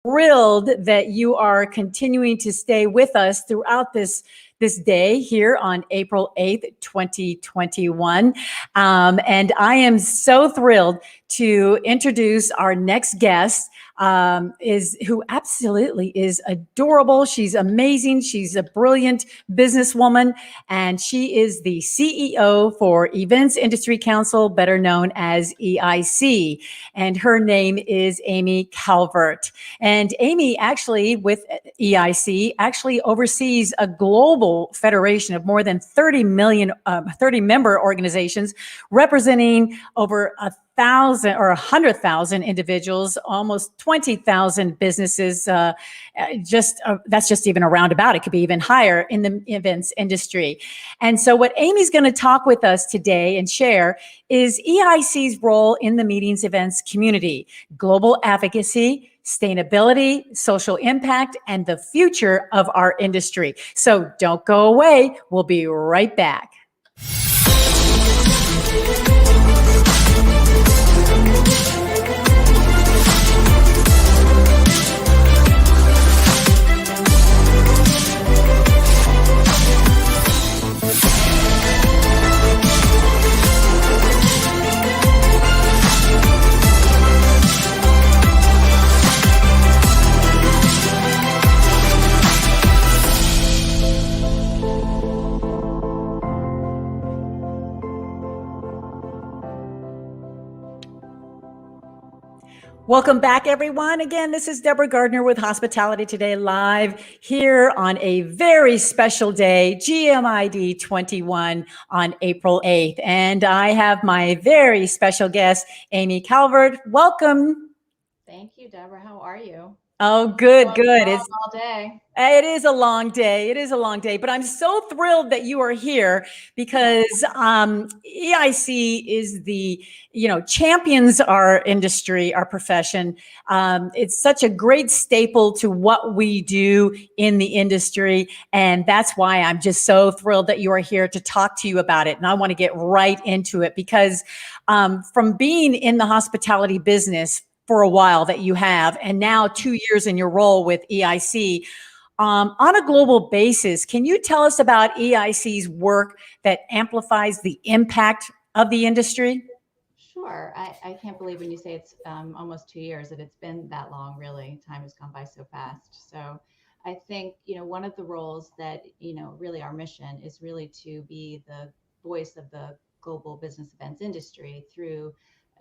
thrilled that you are continuing to stay with us throughout this day here on April 8th, 2021. And I am so thrilled to introduce our next guest, who absolutely is adorable. She's amazing. She's a brilliant businesswoman, and she is the CEO for Events Industry Council, better known as EIC. And her name is Amy Calvert. And Amy actually, with EIC, actually oversees a global federation of more than 30 member organizations, representing over 1,000 or 100,000 individuals, almost 20,000 businesses. That's just even a roundabout. It could be even higher in the events industry. And so what Amy's going to talk with us today and share is EIC's role in the meetings events community, global advocacy, sustainability, social impact, and the future of our industry. So don't go away. We'll be right back. Welcome back, everyone. Again, this is Deborah Gardner with Hospitality Today Live here on a very special day, GMID 21 on April 8th. And I have my very special guest, Amy Calvert. Welcome. Thank you, Deborah. How are you? Oh, good. It's all day. It is a long day. It is a long day, but I'm so thrilled that you are here because EIC is champions our industry, our profession. It's such a great staple to what we do in the industry. And that's why I'm just so thrilled that you are here to talk to you about it. And I want to get right into it because from being in the hospitality business for a while that you have, and now 2 years in your role with EIC, on a global basis, can you tell us about EIC's work that amplifies the impact of the industry? Sure. I can't believe when you say it's almost 2 years that it's been that long, really. Time has gone by so fast. So I think, one of the roles that, really our mission is really to be the voice of the global business events industry through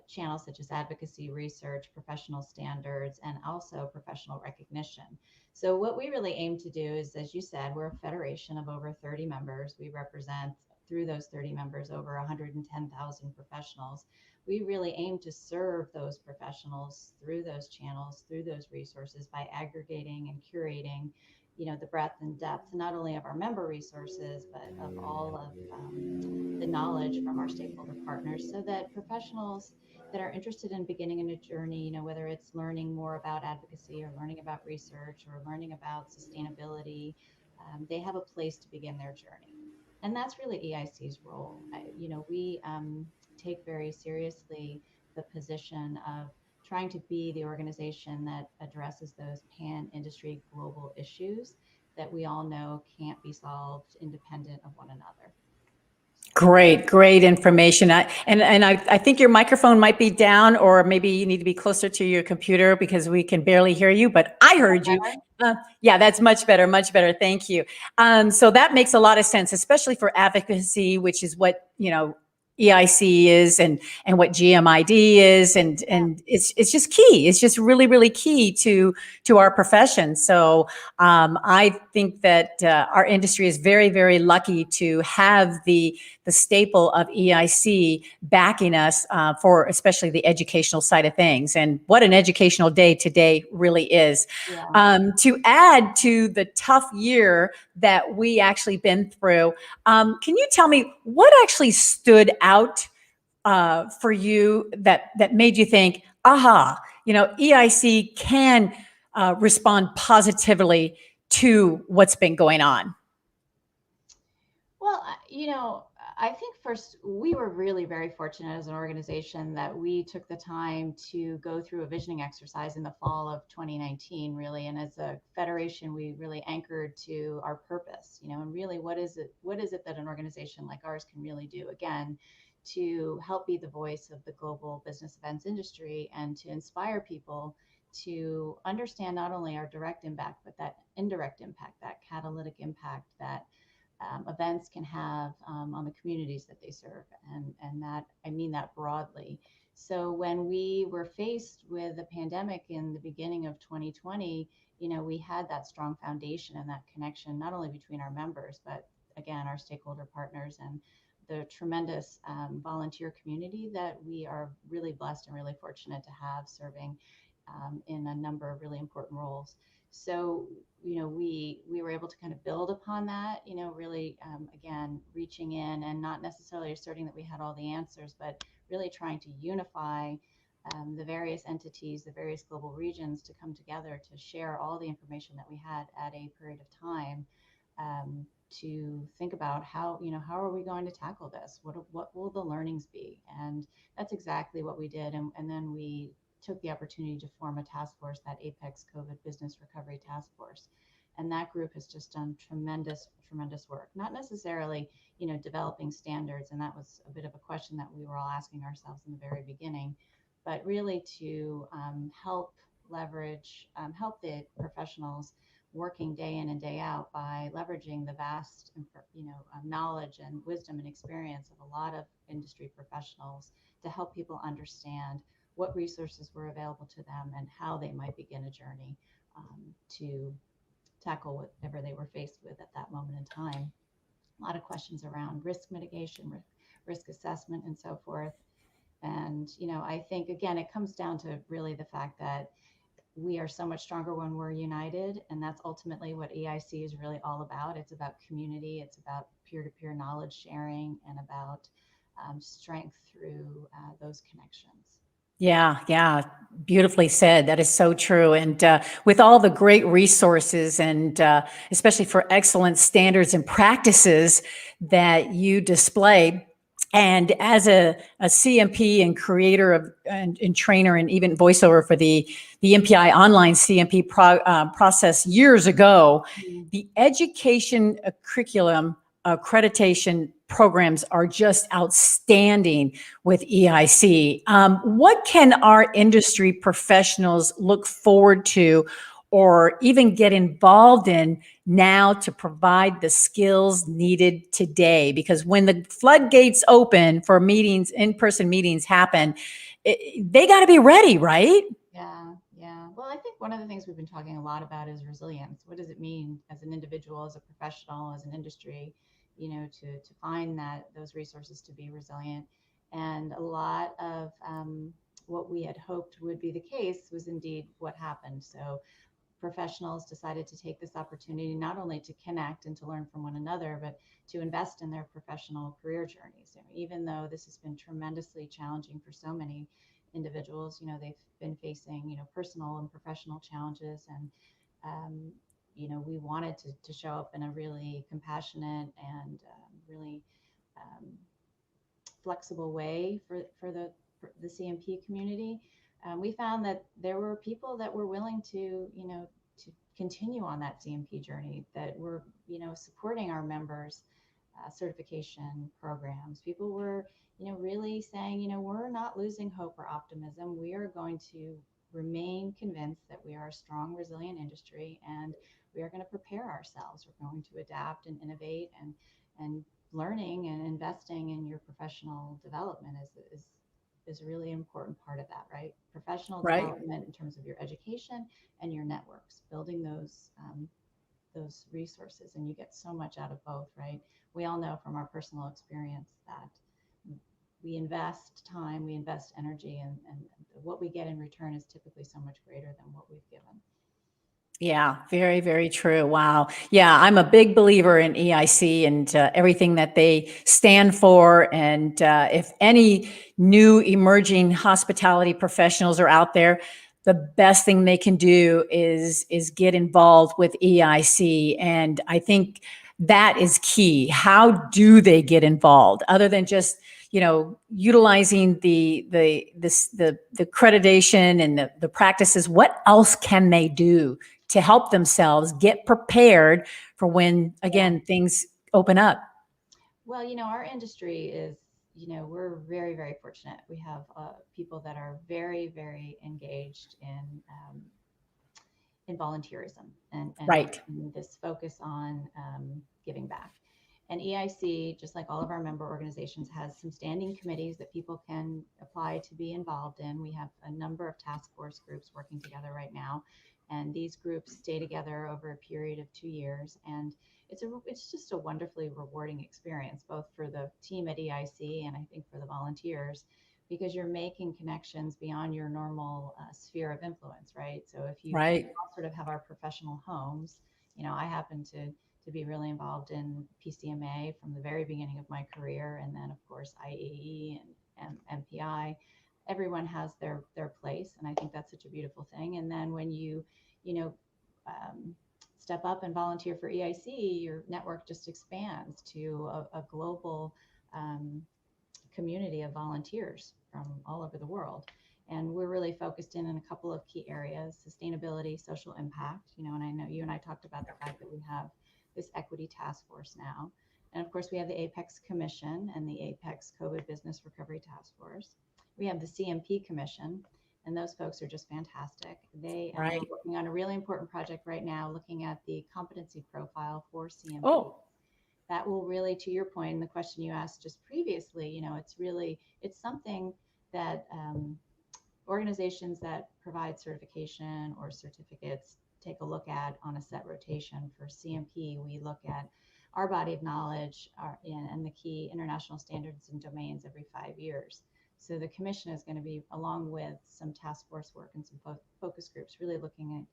channels such as advocacy, research, professional standards, and also professional recognition. So what we really aim to do is, as you said, we're a federation of over 30 members. We represent, through those 30 members, over 110,000 professionals. We really aim to serve those professionals through those channels, through those resources, by aggregating and curating, the breadth and depth, not only of our member resources, but of all of the knowledge from our stakeholder partners, so that professionals that are interested in beginning a new journey, whether it's learning more about advocacy or learning about research or learning about sustainability, they have a place to begin their journey. And that's really EIC's role. We take very seriously the position of trying to be the organization that addresses those pan-industry global issues that we all know can't be solved independent of one another. Great information. I think your microphone might be down, or maybe you need to be closer to your computer because we can barely hear you, but I heard you. Yeah, that's much better. Thank you. So that makes a lot of sense, especially for advocacy, which is what, EIC is and what GMID is, and it's just key. It's just really key to our profession. So I think that our industry is very lucky to have the staple of EIC backing us for especially the educational side of things. And what an educational day today really is. Yeah. To add to the tough year that we actually been through, can you tell me what actually stood out for you that made you think, aha, EIC can respond positively to what's been going on? Well, I think first, we were really very fortunate as an organization that we took the time to go through a visioning exercise in the fall of 2019, really. And as a federation, we really anchored to our purpose, and really what is it that an organization like ours can really do, again, to help be the voice of the global business events industry and to inspire people to understand not only our direct impact, but that indirect impact, that catalytic impact that events can have on the communities that they serve. And that, I mean that broadly. So when we were faced with the pandemic in the beginning of 2020, we had that strong foundation and that connection, not only between our members, but again, our stakeholder partners and the tremendous volunteer community that we are really blessed and really fortunate to have serving in a number of really important roles. So, we were able to kind of build upon that, really, again, reaching in and not necessarily asserting that we had all the answers, but really trying to unify the various entities, the various global regions to come together to share all the information that we had at a period of time, to think about how are we going to tackle this? What will the learnings be? And that's exactly what we did. And then we took the opportunity to form a task force, that Apex COVID Business Recovery Task Force. And that group has just done tremendous work, not necessarily, developing standards. And that was a bit of a question that we were all asking ourselves in the very beginning, but really to help help the professionals working day in and day out by leveraging the vast, knowledge and wisdom and experience of a lot of industry professionals to help people understand what resources were available to them and how they might begin a journey to tackle whatever they were faced with at that moment in time. A lot of questions around risk mitigation, risk assessment, and so forth. And, I think, again, it comes down to really the fact that we are so much stronger when we're united. And that's ultimately what EIC is really all about. It's about community, it's about peer-to-peer knowledge sharing, and about strength through those connections. Yeah, yeah, beautifully said. That is so true. And with all the great resources and especially for excellent standards and practices that you display, and as a CMP and creator of and trainer and even voiceover for the MPI online CMP process years ago, the education curriculum accreditation programs are just outstanding with EIC. What can our industry professionals look forward to or even get involved in now to provide the skills needed today? Because when the floodgates open for meetings, in-person meetings happen, they got to be ready, right? Yeah, yeah. Well, I think one of the things we've been talking a lot about is resilience. What does it mean as an individual, as a professional, as an industry, to find those resources to be resilient? And a lot of what we had hoped would be the case was indeed what happened. So professionals decided to take this opportunity not only to connect and to learn from one another, but to invest in their professional career journeys. Even though this has been tremendously challenging for so many individuals, they've been facing, personal and professional challenges. And, we wanted to show up in a really compassionate and really flexible way for the CMP community. We found that there were people that were willing to continue on that CMP journey, that were, supporting our members' certification programs. People were, really saying, we're not losing hope or optimism. We are going to remain convinced that we are a strong, resilient industry, and we are going to prepare ourselves. We're going to adapt and innovate, and learning and investing in your professional development is a really important part of that, right? Professional Right. development in terms of your education and your networks, building those resources, and you get so much out of both, right? We all know from our personal experience that we invest time, we invest energy, and what we get in return is typically so much greater than what we've given. Yeah, very, very true. Wow. Yeah, I'm a big believer in EIC and everything that they stand for. And if any new emerging hospitality professionals are out there, the best thing they can do is get involved with EIC. And I think that is key. How do they get involved other than just, utilizing the accreditation and the practices? What else can they do to help themselves get prepared for when, again, things open up? Well, our industry is, we're very, very fortunate. We have people that are very, very engaged in volunteerism and Right. this focus on giving back. And EIC, just like all of our member organizations, has some standing committees that people can apply to be involved in. We have a number of task force groups working together right now. And these groups stay together over a period of 2 years. And it's just a wonderfully rewarding experience, both for the team at EIC and I think for the volunteers, because you're making connections beyond your normal sphere of influence, right? So if you Right. all sort of have our professional homes, I happen to be really involved in PCMA from the very beginning of my career, and then of course IAE and MPI. Everyone has their place, and I think that's such a beautiful thing. And then when you know step up and volunteer for EIC, your network just expands to a global community of volunteers from all over the world. And we're really focused in a couple of key areas: sustainability, social impact, and I know you and I talked about the fact that we have this equity task force now. And of course, we have the Apex Commission and the Apex COVID Business Recovery Task Force. We have the CMP Commission, and those folks are just fantastic. They are Right. working on a really important project right now, looking at the competency profile for CMP. Oh, That will really, to your point, and the question you asked just previously, it's something that organizations that provide certification or certificates take a look at on a set rotation. For CMP, we look at our body of knowledge and the key international standards and domains every 5 years. So the commission is going to be, along with some task force work and some focus groups, really looking at,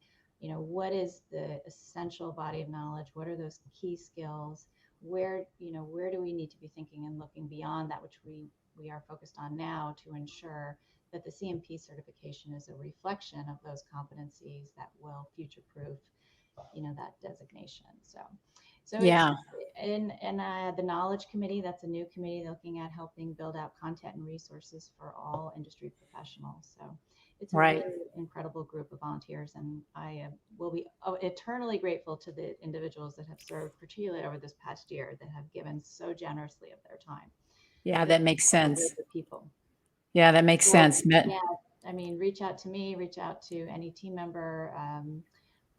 what is the essential body of knowledge? What are those key skills? Where do we need to be thinking and looking beyond that which we are focused on now, to ensure that the CMP certification is a reflection of those competencies that will future-proof, that designation. So yeah. the Knowledge Committee, that's a new committee looking at helping build out content and resources for all industry professionals. So it's a Right. really incredible group of volunteers, and I will be eternally grateful to the individuals that have served, particularly over this past year, that have given so generously of their time. Yeah, that makes sense. The people. Yeah, that makes So, sense. yeah, I mean, reach out to me, reach out to any team member.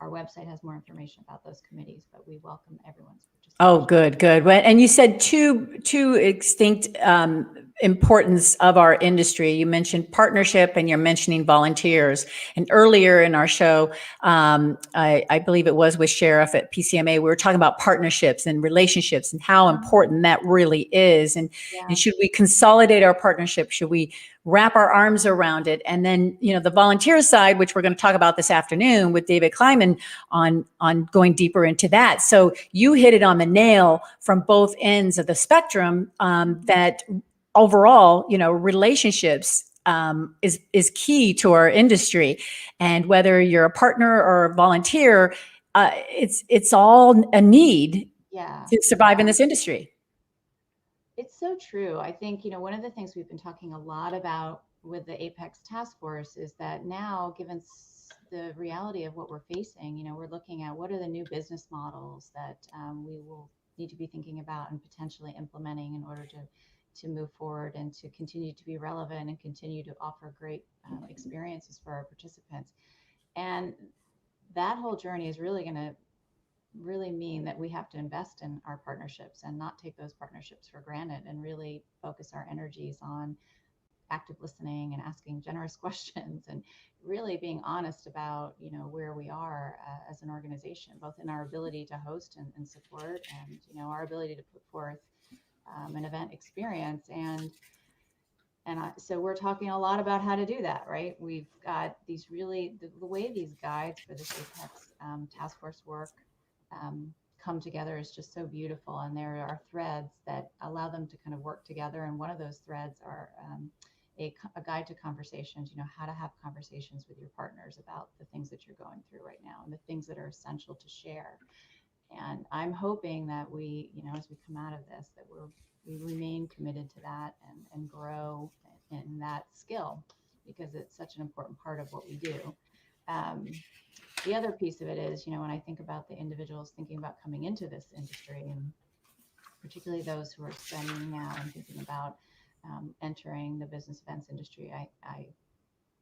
Our website has more information about those committees, but we welcome everyone's participation. Oh, good, good. And you said two distinct importance of our industry. You mentioned partnership, and you're mentioning volunteers. And earlier in our show, I believe it was with Sheriff at PCMA, we were talking about partnerships and relationships and how important that really is. And should we consolidate our partnership? Should we wrap our arms around it? And then, the volunteer side, which we're going to talk about this afternoon with David Kleiman on going deeper into that. So you hit it on the nail from both ends of the spectrum, that overall, relationships is key to our industry. And whether you're a partner or a volunteer, it's all a need to survive in this industry. It's so true. I think, one of the things we've been talking a lot about with the Apex Task Force is that now, given the reality of what we're facing, we're looking at what are the new business models that we will need to be thinking about and potentially implementing in order to move forward and to continue to be relevant and continue to offer great experiences for our participants. And that whole journey is really going to mean that we have to invest in our partnerships and not take those partnerships for granted, and really focus our energies on active listening and asking generous questions, and really being honest about where we are as an organization, both in our ability to host and support, and our ability to put forth an event experience. So we're talking a lot about how to do that, right? We've got these really, the way these guides for this Apex task force work come together is just so beautiful. And there are threads that allow them to kind of work together. And one of those threads are a guide to conversations, how to have conversations with your partners about the things that you're going through right now and the things that are essential to share. And I'm hoping that we, as we come out of this, that we remain committed to that and grow in that skill, because it's such an important part of what we do. Um, the other piece of it is, when I think about the individuals thinking about coming into this industry, and particularly those who are studying now and thinking about entering the business events industry, I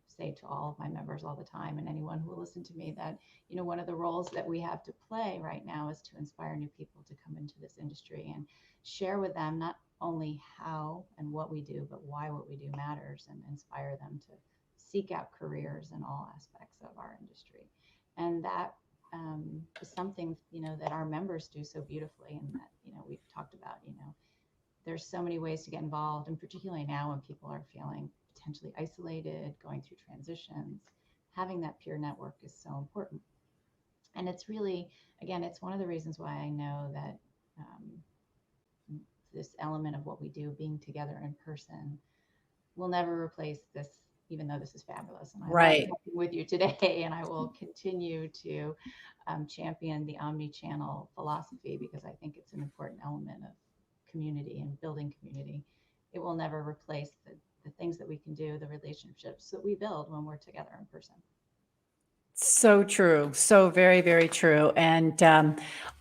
say to all of my members all the time, and anyone who will listen to me, that one of the roles that we have to play right now is to inspire new people to come into this industry and share with them not only how and what we do, but why what we do matters, and inspire them to seek out careers in all aspects of our industry. And that is something that our members do so beautifully, and that we've talked about. There's so many ways to get involved, and particularly now when people are feeling potentially isolated, going through transitions, having that peer network is so important. And it's really, again, it's one of the reasons why I know that this element of what we do, being together in person, will never replace this, even though this is fabulous. And I love Right. talking with you today, and I will continue to champion the omni-channel philosophy, because I think it's an important element of community and building community. It will never replace the things that we can do, the relationships that we build when we're together in person. So true. So very, very true. And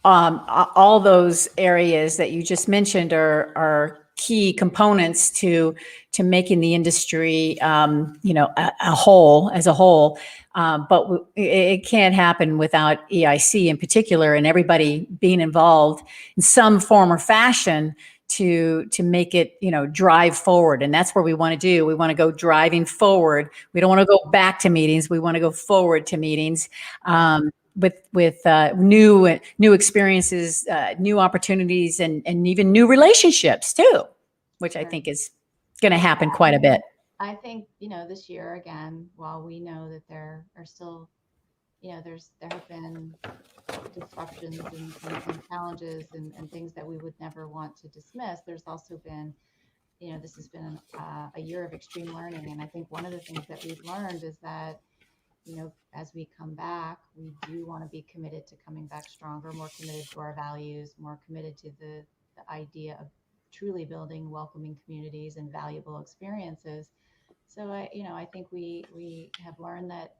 all those areas that you just mentioned are key components to making the industry, a whole as a whole. But it can't happen without EIC in particular, and everybody being involved in some form or fashion to make it, drive forward. And that's where we want to do. We want to go driving forward. We don't want to go back to meetings. We want to go forward to meetings, with new experiences, new opportunities, and even new relationships too, which I Sure. think is going to happen quite a bit. I think, this year, again, while we know that there are still, there have been disruptions and challenges and things that we would never want to dismiss, there's also been, this has been a year of extreme learning. And I think one of the things that we've learned is that, as we come back, we do want to be committed to coming back stronger, more committed to our values, more committed to the idea of truly building welcoming communities and valuable experiences. So I think we have learned that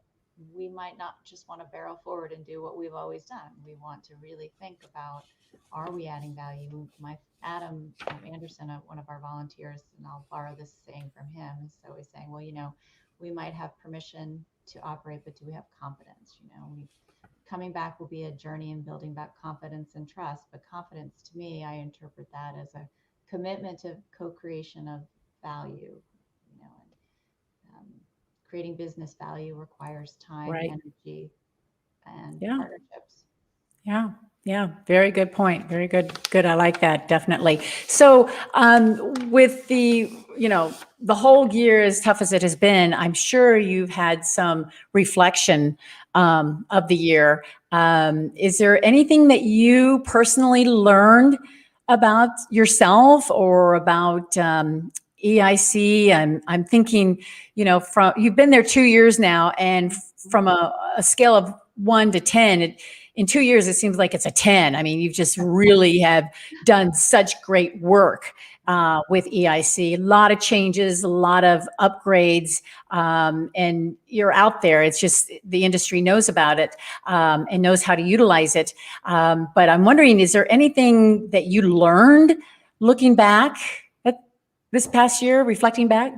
we might not just want to barrel forward and do what we've always done. We want to really think about, are we adding value? My Adam Anderson, one of our volunteers, and I'll borrow this saying from him, is always saying, well, we might have permission to operate, but do we have confidence? Coming back will be a journey in building back confidence and trust. But confidence, to me, I interpret that as a commitment to co-creation of value. Creating business value requires time, Right. energy, and Yeah. partnerships. Yeah. Yeah. Very good point. Very good. Good. I like that. Definitely. So, with the whole year, as tough as it has been, I'm sure you've had some reflection, of the year. Is there anything that you personally learned about yourself or about, EIC? I'm thinking, from you've been there 2 years now, and from a scale of 1 to 10, in 2 years, it seems like it's a 10. I mean, you've just really have done such great work with EIC. A lot of changes, a lot of upgrades, and you're out there. It's just the industry knows about it, and knows how to utilize it. But I'm wondering, is there anything that you learned looking back at this past year, reflecting back?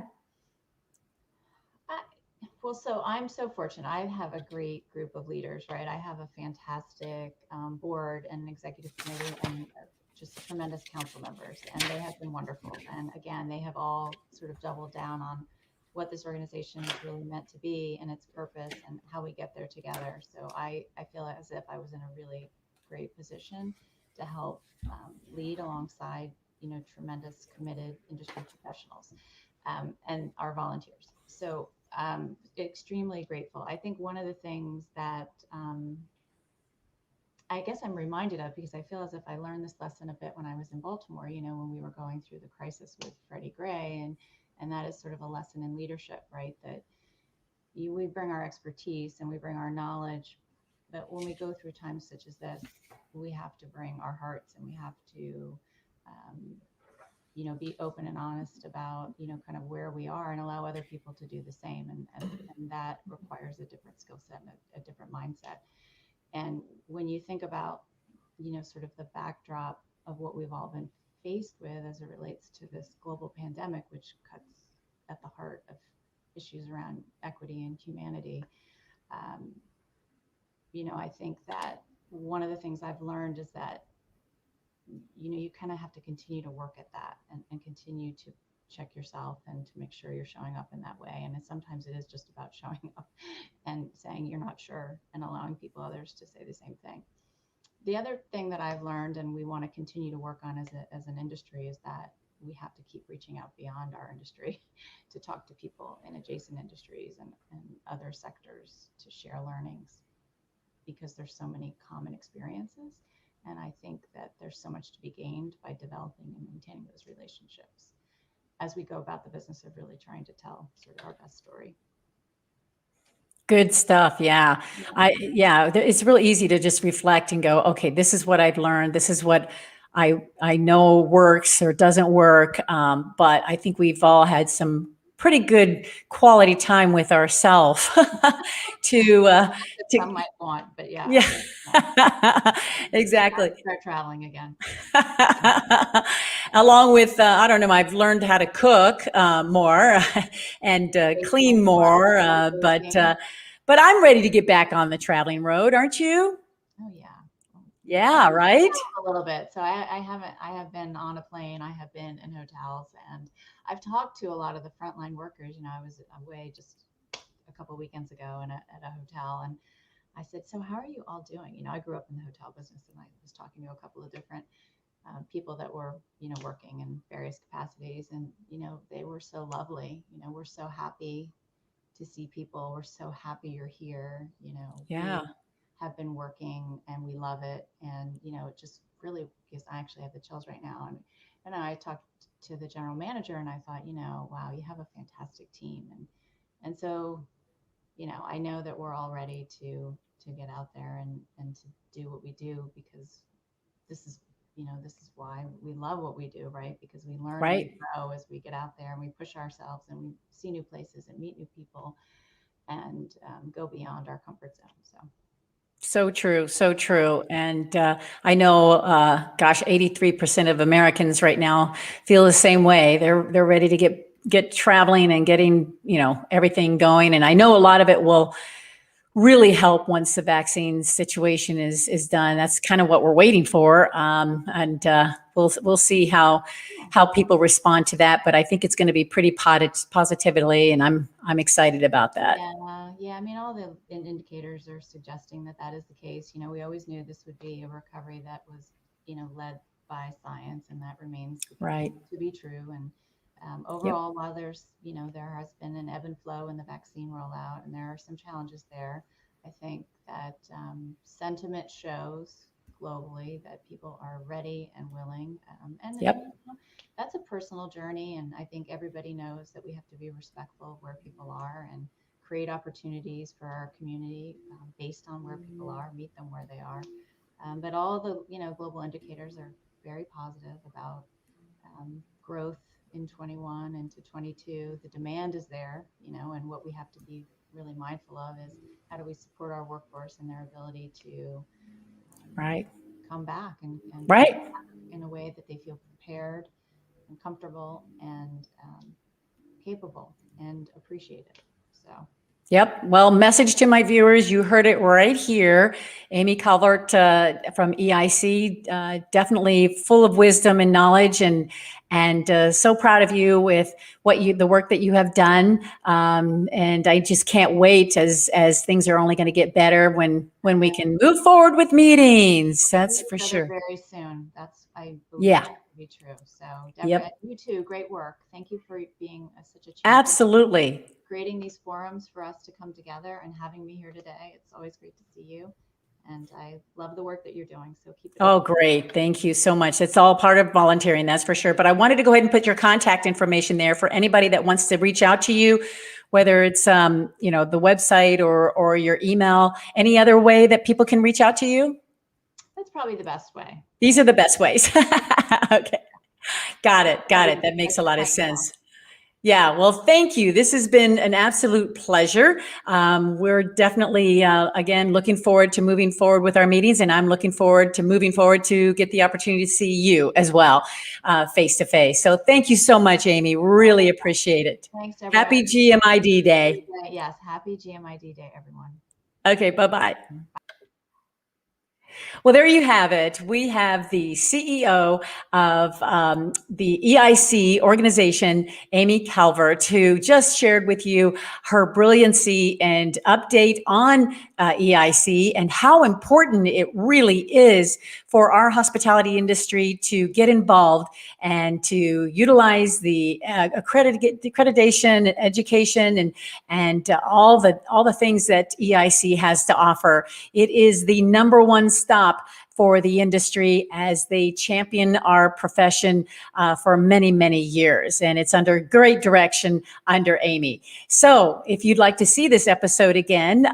Well, so I'm so fortunate. I have a great group of leaders, right? I have a fantastic board and executive committee, and just tremendous council members, and they have been wonderful. And again, they have all sort of doubled down on what this organization is really meant to be and its purpose and how we get there together. So I feel as if I was in a really great position to help lead alongside, tremendous committed industry professionals, and our volunteers. So extremely grateful. I think one of the things that I guess I'm reminded of, because I feel as if I learned this lesson a bit when I was in Baltimore, when we were going through the crisis with Freddie Gray, and that is sort of a lesson in leadership, right? That we bring our expertise and we bring our knowledge, But when we go through times such as this, we have to bring our hearts, and we have to, be open and honest about, kind of where we are, and allow other people to do the same. And that requires a different skill set and a different mindset. And when you think about, sort of the backdrop of what we've all been faced with as it relates to this global pandemic, which cuts at the heart of issues around equity and humanity, I think that one of the things I've learned is that, you kind of have to continue to work at that, and continue to check yourself and to make sure you're showing up in that way. And sometimes it is just about showing up and saying you're not sure, and allowing others to say the same thing. The other thing that I've learned, and we want to continue to work on as an industry, is that we have to keep reaching out beyond our industry to talk to people in adjacent industries and other sectors to share learnings, because there's so many common experiences. And I think that there's so much to be gained by developing and maintaining those relationships as we go about the business of really trying to tell sort of our best story. Good stuff. Yeah. It's really easy to just reflect and go, okay, this is what I've learned. This is what I know works or doesn't work. But I think we've all had some pretty good quality time with ourselves to some might want, but yeah. Exactly. Start traveling again. Along with, I don't know, I've learned how to cook more and clean more, but I'm ready to get back on the traveling road. Aren't you? Oh yeah. Yeah, right. A little bit. So I have been on a plane. I have been in hotels, and I've talked to a lot of the frontline workers. I was away just a couple of weekends ago at a hotel, and I said, so how are you all doing? I grew up in the hotel business, and I was talking to a couple of different people that were, working in various capacities, and, they were so lovely. We're so happy to see people. We're so happy you're here. Yeah. We have been working, and we love it. And, it just really, because I actually have the chills right now. And I talked to the general manager, and I thought, wow, you have a fantastic team. And so, I know that we're all ready to get out there and to do what we do, because this is why we love what we do, right? Because we learn and grow as we get out there, and we push ourselves, and we see new places and meet new people, and go beyond our comfort zone. So true. So true. And I know, 83% of Americans right now feel the same way. They're ready to get traveling and getting, everything going. And I know a lot of it will really help once the vaccine situation is done. That's kind of what we're waiting for. And we'll see how people respond to that. But I think it's going to be pretty positively, and I'm excited about that. Yeah. I mean, all the indicators are suggesting that is the case. We always knew this would be a recovery that was, led by science, and that remains to be true. And overall, while there's, there has been an ebb and flow in the vaccine rollout, and there are some challenges there, I think that sentiment shows globally that people are ready and willing. And that's a personal journey. And I think everybody knows that we have to be respectful of where people are, and create opportunities for our community based on where people are, meet them where they are. But all the, global indicators are very positive about growth in 21 into 22. The demand is there, and what we have to be really mindful of is how do we support our workforce and their ability to come back and come back in a way that they feel prepared and comfortable and capable and appreciated. So. Yep. Well, message to my viewers, you heard it right here. Amy Calvert from EIC, definitely full of wisdom and knowledge, and so proud of you with the work that you have done. And I just can't wait as things are only going to get better when we can move forward with meetings. That's for sure. Very soon. I believe that to be true. So Deborah, you too, great work. Thank you for being such a champion. Absolutely. Creating these forums for us to come together and having me here today. It's always great to see you. and I love the work that you're doing. So keep it Oh, up. great. Thank you so much. It's all part of volunteering, that's for sure. But I wanted to go ahead and put your contact information there for anybody that wants to reach out to you, whether it's, you know, the website or your email. Any other way that people can reach out to you? That's probably the best way. These are the best ways. Okay. Got it. Got it. Probably That makes a lot of right now. sense. Yeah, well, thank you. This has been an absolute pleasure. We're definitely, again, looking forward to moving forward with our meetings, and I'm looking forward to moving forward to get the opportunity to see you as well, face to face. So thank you so much, Amy. Really appreciate it. Thanks, Deborah. Happy GMID Day. Yes, happy GMID Day, everyone. Okay, bye-bye. Well, there you have it. We have the CEO of the EIC organization, Amy Calvert, who just shared with you her brilliancy and update on EIC and how important it really is for our hospitality industry to get involved and to utilize the accreditation, education, and all the things that EIC has to offer. It is the number one stop for the industry as they champion our profession for many, many years. And it's under great direction under Amy. So if you'd like to see this episode again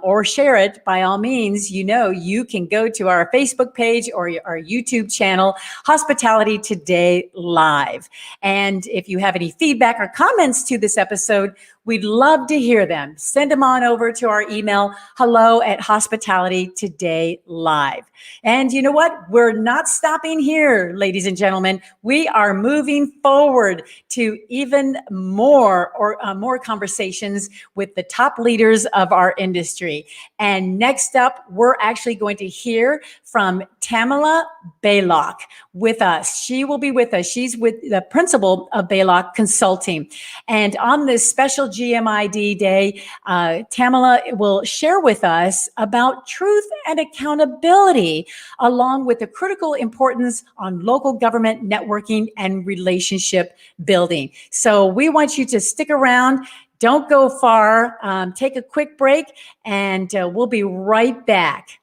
or share it, by all means, you know, you can go to our Facebook page or our YouTube channel, Hospitality Today Live. And if you have any feedback or comments to this episode, we'd love to hear them. Send them on over to our email, hello@hospitalitytodaylive. And you know what? We're not stopping here, ladies and gentlemen. We are moving forward to even more more conversations with the top leaders of our industry. And next up, we're actually going to hear from Tamala Baylock with us. She will be with us. She's with the principal of Baylock Consulting. And on this special GMID Day, Tamala will share with us about truth and accountability, along with the critical importance on local government networking and relationship building. So we want you to stick around. Don't go far. Take a quick break, and we'll be right back.